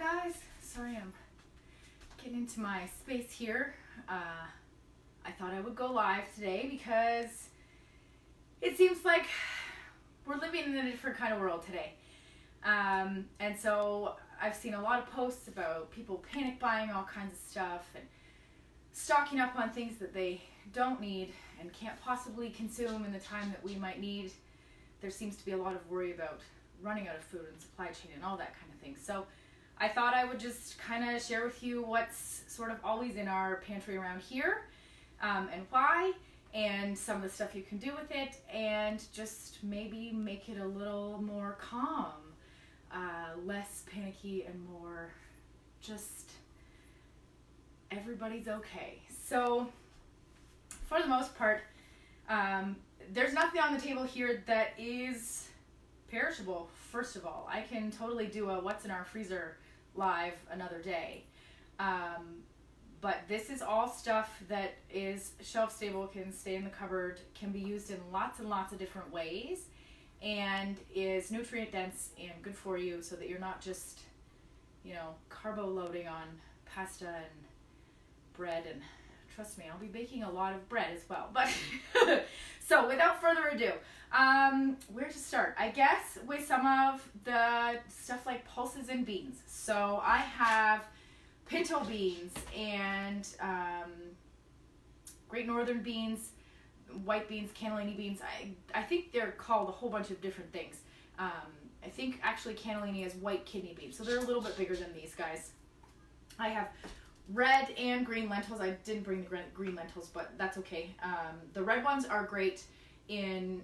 guys, sorry I'm getting into my space here. I thought I would go live today because it seems like we're living in a different kind of world today. And so I've seen a lot of posts about people panic buying all kinds of stuff and stocking up on things that they don't need and can't possibly consume in the time that we might need. There seems to be a lot of worry about running out of food and supply chain and all that kind of thing. So I thought I would just kind of share with you what's sort of always in our pantry around here, and why, and some of the stuff you can do with it, and just maybe make it a little more calm, less panicky, and more just everybody's okay. So for the most part, there's nothing on the table here that is perishable. First of all, I can totally do a what's in our freezer live another day. But this is all stuff that is shelf stable, can stay in the cupboard, can be used in lots and lots of different ways, and is nutrient dense and good for you, so that you're not just, carbo loading on pasta and bread. And trust me, I'll be baking a lot of bread as well. But so without further ado, where to start? I guess with some of the stuff like pulses and beans. So I have pinto beans and Great Northern beans, white beans, cannellini beans. I think they're called a whole bunch of different things. I think actually cannellini is white kidney beans, so they're a little bit bigger than these guys. I have red and green lentils. I didn't bring the green lentils, but that's okay. The red ones are great in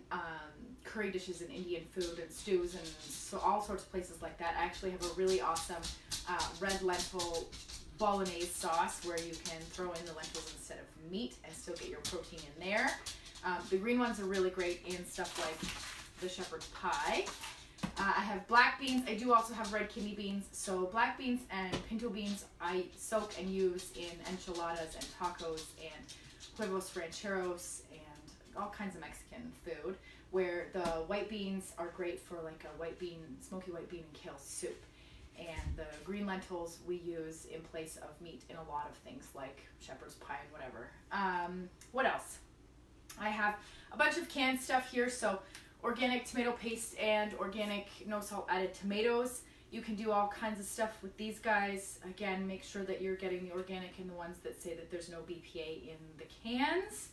curry dishes and Indian food and stews and so all sorts of places like that. I actually have a really awesome red lentil bolognese sauce where you can throw in the lentils instead of meat and still get your protein in there. The green ones are really great in stuff like the shepherd's pie. I have black beans. I do also have red kidney beans. So black beans and pinto beans I soak and use in enchiladas and tacos and huevos rancheros and all kinds of Mexican food, where the white beans are great for like a smoky white bean and kale soup. And the green lentils we use in place of meat in a lot of things like shepherd's pie and whatever. What else? I have a bunch of canned stuff here. So organic tomato paste and organic no salt added tomatoes. You can do all kinds of stuff with these guys. Again, make sure that you're getting the organic and the ones that say that there's no BPA in the cans.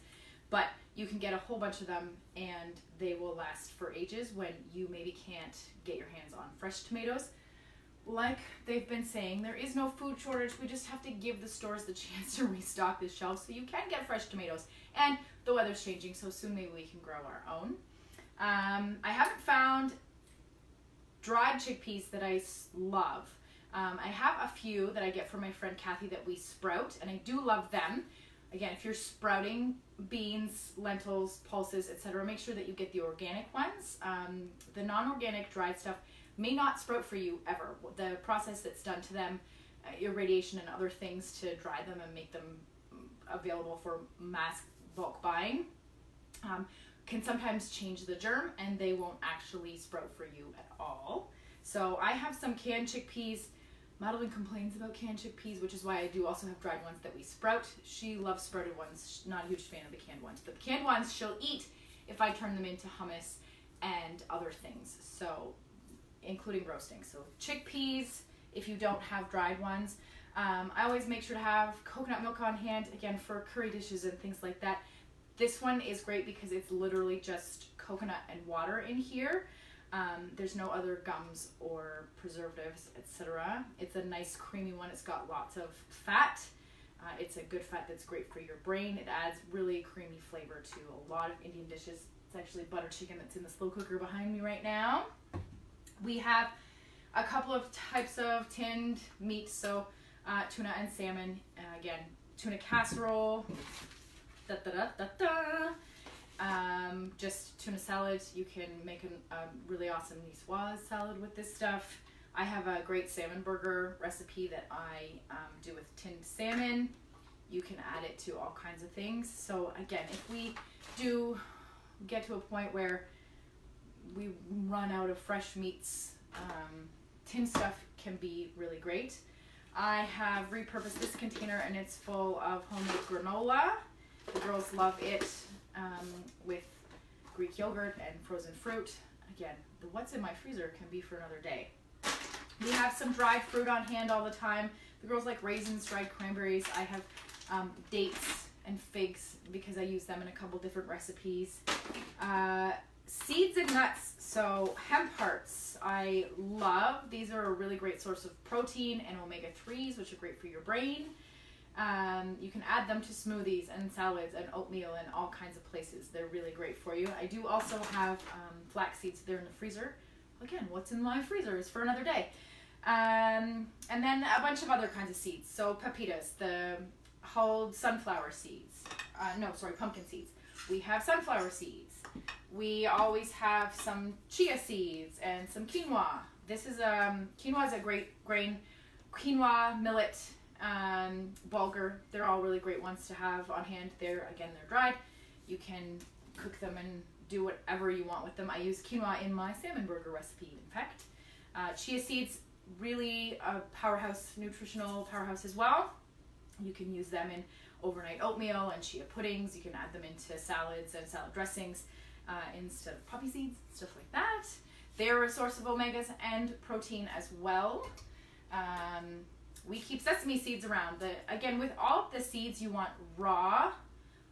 But you can get a whole bunch of them and they will last for ages when you maybe can't get your hands on fresh tomatoes. Like they've been saying, there is no food shortage. We just have to give the stores the chance to restock the shelves so you can get fresh tomatoes. And the weather's changing, so soon maybe we can grow our own. I haven't found dried chickpeas that I love. I have a few that I get from my friend Kathy that we sprout, and I do love them. Again, if you're sprouting beans, lentils, pulses, etc., make sure that you get the organic ones. The non-organic dried stuff may not sprout for you ever. The process that's done to them, irradiation and other things to dry them and make them available for mass bulk buying, can sometimes change the germ and they won't actually sprout for you at all. So I have some canned chickpeas. Madeline complains about canned chickpeas, which is why I do also have dried ones that we sprout. She loves sprouted ones. She's not a huge fan of the canned ones, but the canned ones she'll eat if I turn them into hummus and other things, so including roasting. So chickpeas, if you don't have dried ones. I always make sure to have coconut milk on hand, again, for curry dishes and things like that. This one is great because it's literally just coconut and water in here. There's no other gums or preservatives, etc. It's a nice creamy one. It's got lots of fat. It's a good fat that's great for your brain. It adds really creamy flavor to a lot of Indian dishes. It's actually butter chicken that's in the slow cooker behind me right now. We have a couple of types of tinned meat, so tuna and salmon. Again, tuna casserole. Just tuna salad. You can make a really awesome niçoise salad with this stuff. I have a great salmon burger recipe that I do with tinned salmon. You can add it to all kinds of things. So again, if we do get to a point where we run out of fresh meats, tin stuff can be really great. I have repurposed this container and it's full of homemade granola. The girls love it with Greek yogurt and frozen fruit. Again, the what's in my freezer can be for another day. We have some dried fruit on hand all the time. The girls like raisins, dried cranberries. I have dates and figs because I use them in a couple different recipes. Seeds and nuts, so hemp hearts I love. These are a really great source of protein and omega-3s, which are great for your brain. You can add them to smoothies and salads and oatmeal and all kinds of places. They're really great for you. I do also have flax seeds there in the freezer. Again, what's in my freezer is for another day. And then a bunch of other kinds of seeds. So pepitas, the hulled sunflower seeds. Pumpkin seeds. We have sunflower seeds. We always have some chia seeds and some quinoa. This is quinoa is a great grain. Quinoa, millet, bulgur. They're all really great ones to have on hand. They're dried. You can cook them and do whatever you want with them. I use quinoa in my salmon burger recipe, in fact. Chia seeds, really a powerhouse, nutritional powerhouse as well. You can use them in overnight oatmeal and chia puddings. You can add them into salads and salad dressings instead of poppy seeds, stuff like that. They're a source of omegas and protein as well. We keep sesame seeds around. Again, with all of the seeds, you want raw,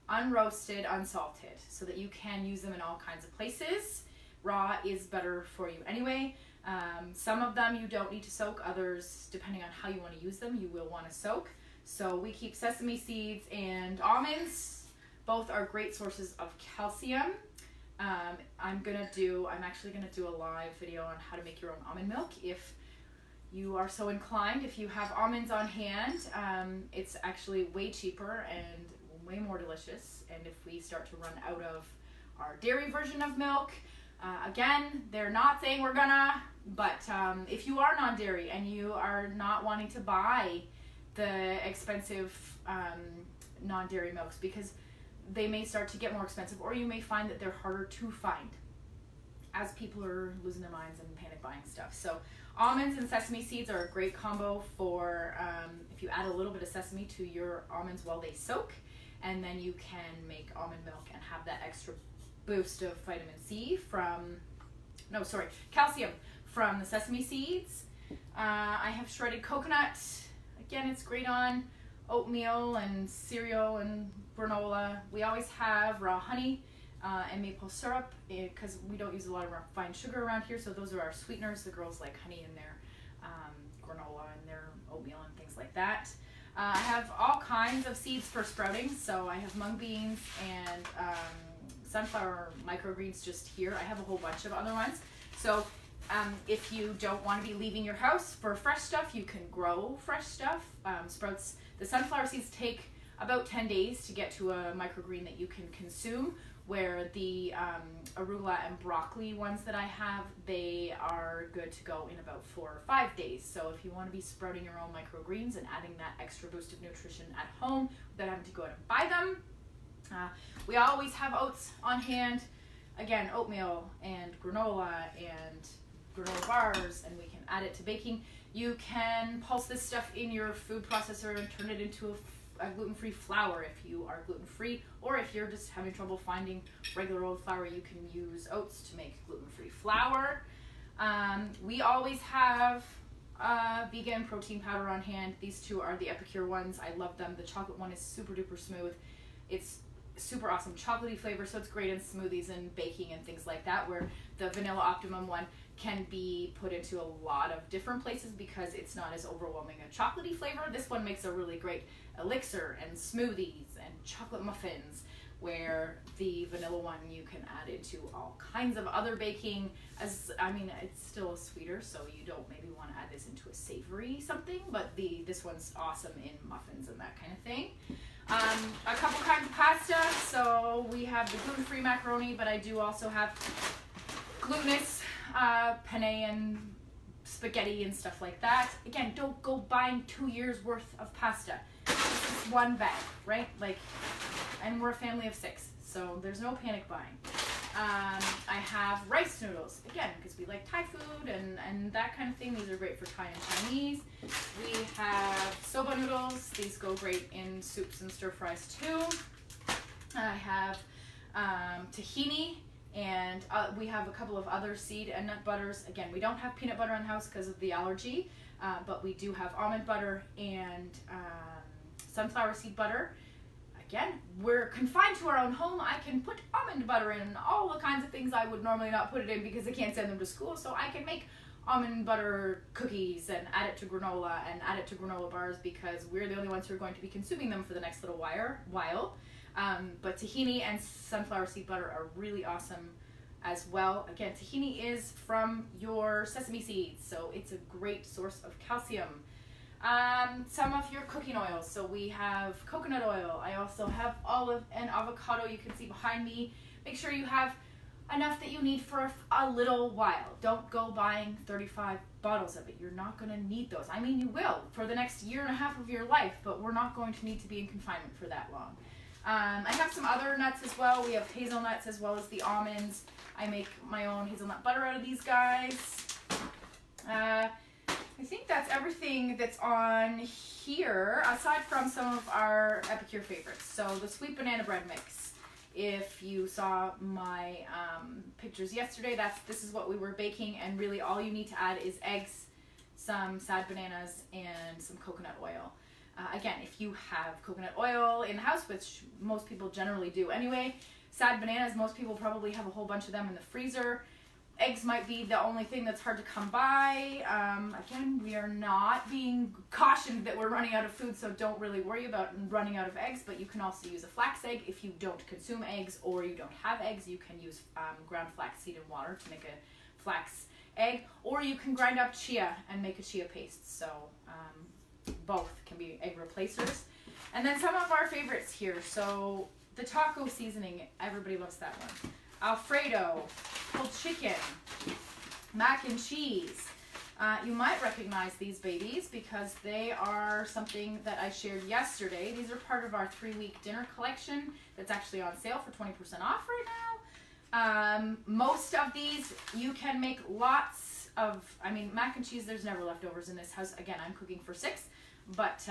unroasted, unsalted, so that you can use them in all kinds of places. Raw is better for you anyway. Some of them you don't need to soak. Others, depending on how you want to use them, you will want to soak. So we keep sesame seeds and almonds. Both are great sources of calcium. I'm actually gonna do a live video on how to make your own almond milk if you are so inclined. If you have almonds on hand, it's actually way cheaper and way more delicious. And if we start to run out of our dairy version of milk, again, they're not saying we're gonna, but if you are non-dairy and you are not wanting to buy the expensive non-dairy milks because they may start to get more expensive, or you may find that they're harder to find as people are losing their minds and panic buying stuff. So almonds and sesame seeds are a great combo for if you add a little bit of sesame to your almonds while they soak, and then you can make almond milk and have that extra boost of calcium from the sesame seeds. I have shredded coconut. Again, it's great on oatmeal and cereal and granola. We always have raw honey and maple syrup because we don't use a lot of refined sugar around here, so those are our sweeteners. The girls like honey in their granola and their oatmeal and things like that. I have all kinds of seeds for sprouting, so I have mung beans and sunflower microgreens just here. I have a whole bunch of other ones. So if you don't want to be leaving your house for fresh stuff, you can grow fresh stuff. Sprouts, the sunflower seeds take about 10 days to get to a microgreen that you can consume, where the arugula and broccoli ones that I have, they are good to go in about 4 or 5 days. So if you want to be sprouting your own microgreens and adding that extra boost of nutrition at home without having to go out and buy them, we always have oats on hand. Again, oatmeal and granola and granola bars, and we can add it to baking. You can pulse this stuff in your food processor and turn it into a gluten-free flour if you are gluten-free, or if you're just having trouble finding regular old flour, you can use oats to make gluten-free flour. We always have vegan protein powder on hand. These two are the Epicure ones. I love them. The chocolate one is super duper smooth. It's super awesome chocolatey flavor, so it's great in smoothies and baking and things like that, where the Vanilla Optimum one can be put into a lot of different places because it's not as overwhelming a chocolatey flavor. This one makes a really great elixir and smoothies and chocolate muffins, where the vanilla one you can add into all kinds of other baking. It's still sweeter, so you don't maybe want to add this into a savory something, but this one's awesome in muffins and that kind of thing. A couple kinds of pasta. So we have the gluten-free macaroni, but I do also have glutinous penne and spaghetti and stuff like that. Again, don't go buying 2 years worth of pasta. This is one bag, right? And we're a family of 6, so there's no panic buying. I have rice noodles, again, because we like Thai food and that kind of thing. These are great for Thai and Chinese. We have soba noodles. These go great in soups and stir fries too. I have tahini, and we have a couple of other seed and nut butters. Again, we don't have peanut butter in the house because of the allergy, but we do have almond butter and sunflower seed butter. Again, we're confined to our own home. I can put almond butter in all the kinds of things I would normally not put it in because I can't send them to school. So I can make almond butter cookies and add it to granola and add it to granola bars because we're the only ones who are going to be consuming them for the next little while. But tahini and sunflower seed butter are really awesome as well. Again, tahini is from your sesame seeds, so it's a great source of calcium. Some of your cooking oils. So we have coconut oil. I also have olive and avocado. You can see behind me. Make sure you have enough that you need for a little while. Don't go buying 35 bottles of it. You're not going to need those. I mean, you will for the next year and a half of your life, but we're not going to need to be in confinement for that long. I have some other nuts as well. We have hazelnuts as well as the almonds. I make my own hazelnut butter out of these guys. I think that's everything that's on here, aside from some of our Epicure favorites. So the sweet banana bread mix. If you saw my pictures yesterday, this is what we were baking, and really all you need to add is eggs, some sad bananas, and some coconut oil. Again, if you have coconut oil in the house, which most people generally do anyway, sad bananas, most people probably have a whole bunch of them in the freezer. Eggs might be the only thing that's hard to come by. Again, we are not being cautioned that we're running out of food, so don't really worry about running out of eggs, but you can also use a flax egg. If you don't consume eggs or you don't have eggs, you can use ground flax seed and water to make a flax egg, or you can grind up chia and make a chia paste. So both can be egg replacers. And then some of our favorites here. So the taco seasoning, everybody loves that one. Alfredo, pulled chicken, mac and cheese. You might recognize these babies because they are something that I shared yesterday. These are part of our 3-week dinner collection that's actually on sale for 20% off right now. Most of these you can make lots of, mac and cheese, there's never leftovers in this house. Again, I'm cooking for 6, but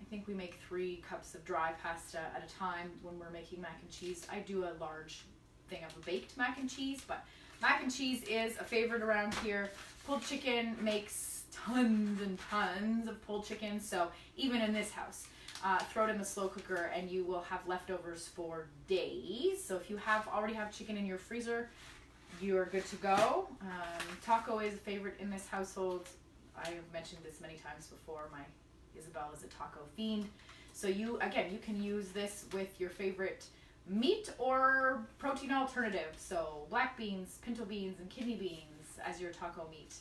I think we make 3 cups of dry pasta at a time when we're making mac and cheese. I do a large thing of a baked mac and cheese, but mac and cheese is a favorite around here. Pulled chicken makes tons and tons of pulled chicken, so even in this house, throw it in the slow cooker and you will have leftovers for days. So if you already have chicken in your freezer, you're good to go. Taco is a favorite in this household. I have mentioned this many times before. My Isabel is a taco fiend. So you can use this with your favorite meat or protein alternative. So black beans, pinto beans, and kidney beans as your taco meat.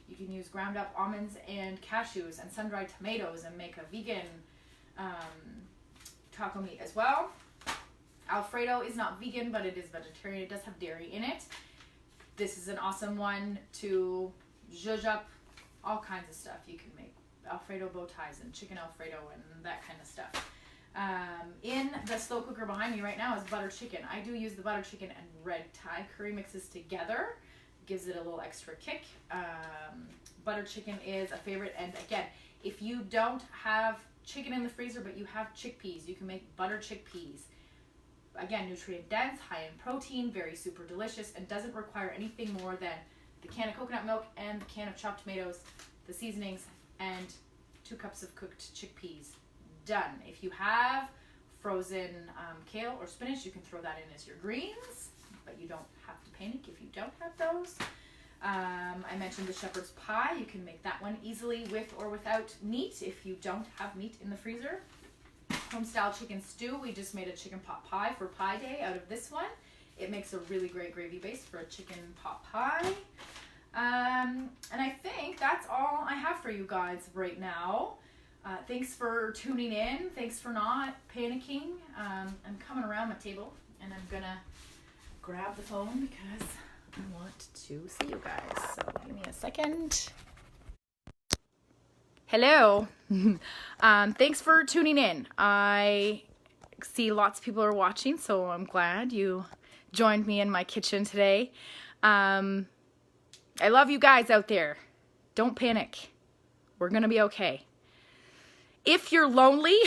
You can use ground up almonds and cashews and sun-dried tomatoes and make a vegan taco meat as well. Alfredo is not vegan, but it is vegetarian. It does have dairy in it. This is an awesome one to zhuzh up all kinds of stuff. You can make Alfredo bow ties and chicken Alfredo and that kind of stuff. In the slow cooker behind me right now is butter chicken. I do use the butter chicken and red Thai curry mixes together. Gives it a little extra kick. Butter chicken is a favorite, and again, if you don't have chicken in the freezer but you have chickpeas, you can make butter chickpeas. Again, nutrient dense, high in protein, very super delicious, and doesn't require anything more than the can of coconut milk and the can of chopped tomatoes, the seasonings, and 2 cups of cooked chickpeas. Done. If you have frozen kale or spinach, you can throw that in as your greens, but you don't have to panic if you don't have those. I mentioned the shepherd's pie. You can make that one easily with or without meat if you don't have meat in the freezer. Home-style chicken stew. We just made a chicken pot pie for Pie Day out of this one. It makes a really great gravy base for a chicken pot pie. And I think that's all I have for you guys right now. Thanks for tuning in. Thanks for not panicking. I'm coming around my table and I'm gonna grab the phone because I want to see you guys. So give me a second. Hello. Thanks for tuning in. I see lots of people are watching, so I'm glad you joined me in my kitchen today. I love you guys out there. Don't panic. We're going to be okay. If you're lonely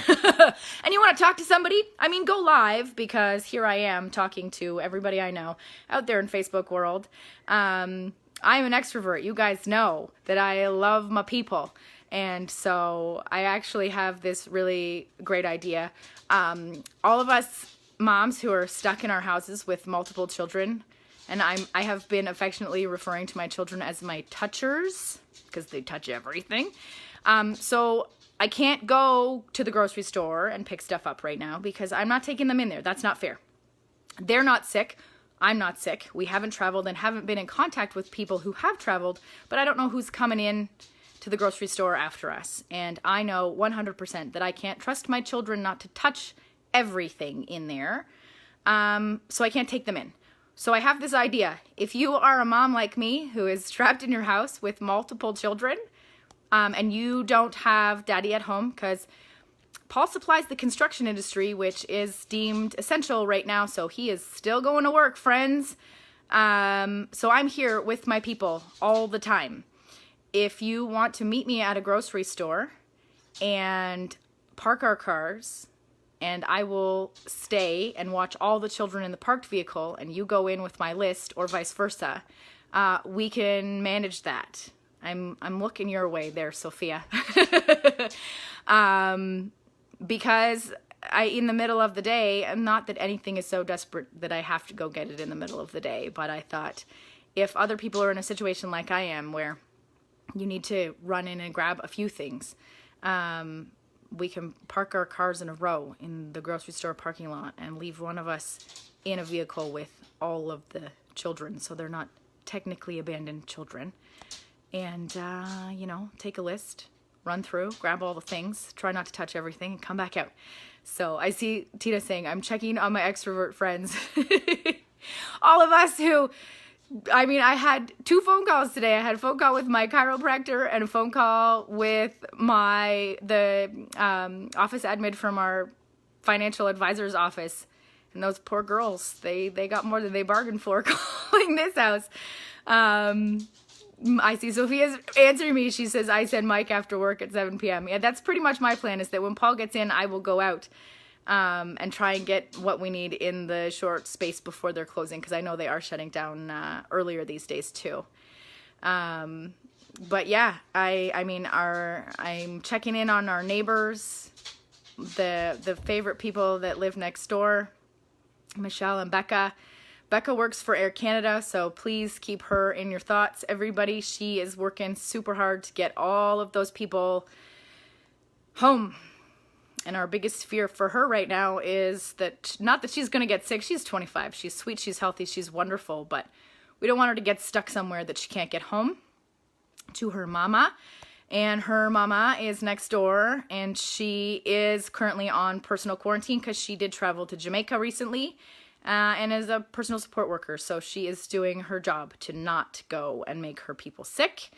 and you want to talk to somebody, I mean, go live, because here I am talking to everybody I know out there in Facebook world. I'm an extrovert. You guys know that I love my people. And so I actually have this really great idea. All of us moms who are stuck in our houses with multiple children, and I have been affectionately referring to my children as my touchers, because they touch everything. So I can't go to the grocery store and pick stuff up right now because I'm not taking them in there. That's not fair. They're not sick. I'm not sick. We haven't traveled and haven't been in contact with people who have traveled, but I don't know who's coming in to the grocery store after us. And I know 100% that I can't trust my children not to touch everything in there. So I can't take them in. So I have this idea. If you are a mom like me who is trapped in your house with multiple children, and you don't have daddy at home, because Paul supplies the construction industry, which is deemed essential right now, so he is still going to work, friends. So I'm here with my people all the time. If you want to meet me at a grocery store and park our cars, and I will stay and watch all the children in the parked vehicle, and you go in with my list, or vice versa, we can manage that. I'm looking your way there, Sophia. Because in the middle of the day, not that anything is so desperate that I have to go get it in the middle of the day, but I thought if other people are in a situation like I am where you need to run in and grab a few things, we can park our cars in a row in the grocery store parking lot and leave one of us in a vehicle with all of the children, so they're not technically abandoned children. And, take a list, run through, grab all the things, try not to touch everything, and come back out. So I see Tina saying, I'm checking on my extrovert friends. All of us who, I had 2 phone calls today. I had a phone call with my chiropractor and a phone call with the office admin from our financial advisor's office. And those poor girls, they got more than they bargained for calling this house. I see Sophia's answering me. She says, I send Mike after work at 7 p.m. Yeah, that's pretty much my plan, is that when Paul gets in, I will go out and try and get what we need in the short space before they're closing, because I know they are shutting down earlier these days too. But yeah, I'm checking in on our neighbors, the favorite people that live next door, Michelle and Becca. Becca works for Air Canada, so please keep her in your thoughts, everybody. She is working super hard to get all of those people home. And our biggest fear for her right now is that, not that she's going to get sick. She's 25. She's sweet. She's healthy. She's wonderful. But we don't want her to get stuck somewhere that she can't get home to her mama. And her mama is next door, and she is currently on personal quarantine because she did travel to Jamaica recently. And is a personal support worker, so she is doing her job to not go and make her people sick.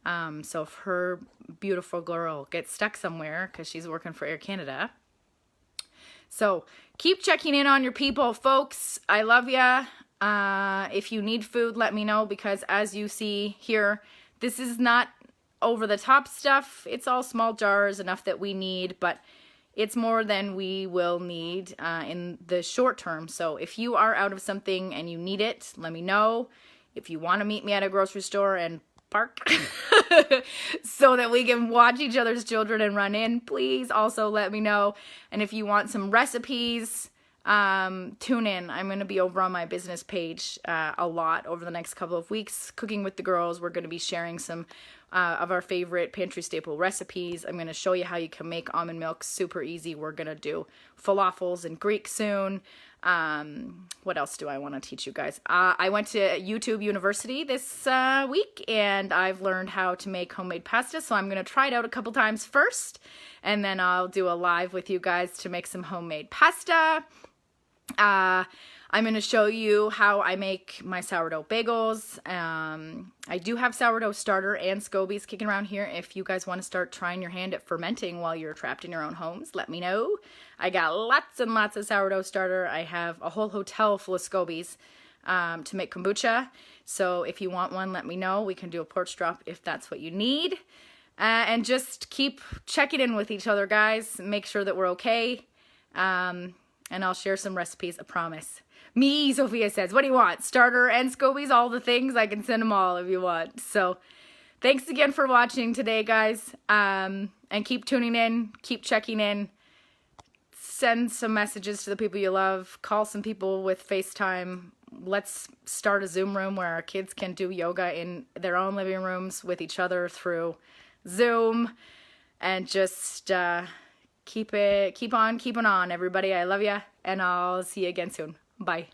So if her beautiful girl gets stuck somewhere, because she's working for Air Canada. So keep checking in on your people, folks. I love ya. If you need food, let me know, because as you see here, this is not over-the-top stuff. It's all small jars, enough that we need, but it's more than we will need in the short term. So if you are out of something and you need it, let me know. If you want to meet me at a grocery store and park so that we can watch each other's children and run in, please also let me know. And if you want some recipes, tune in. I'm going to be over on my business page a lot over the next couple of weeks, cooking with the girls. We're going to be sharing some of our favorite pantry staple recipes. I'm going to show you how you can make almond milk super easy. We're going to do falafels in Greek soon. What else do I want to teach you guys? I went to YouTube University this week, and I've learned how to make homemade pasta, so I'm going to try it out a couple times first, and then I'll do a live with you guys to make some homemade pasta. I'm going to show you how I make my sourdough bagels. I do have sourdough starter and scobies kicking around here. If you guys want to start trying your hand at fermenting while you're trapped in your own homes, let me know. I got lots and lots of sourdough starter. I have a whole hotel full of scobies to make kombucha. So if you want one, let me know. We can do a porch drop if that's what you need. And just keep checking in with each other, guys. Make sure that we're okay. And I'll share some recipes, I promise. Me, Sophia says, what do you want? Starter and scobies, all the things. I can send them all if you want. So thanks again for watching today, guys. And keep tuning in. Keep checking in. Send some messages to the people you love. Call some people with FaceTime. Let's start a Zoom room where our kids can do yoga in their own living rooms with each other through Zoom. And just keep on keeping on, everybody. I love you, and I'll see you again soon. Bye.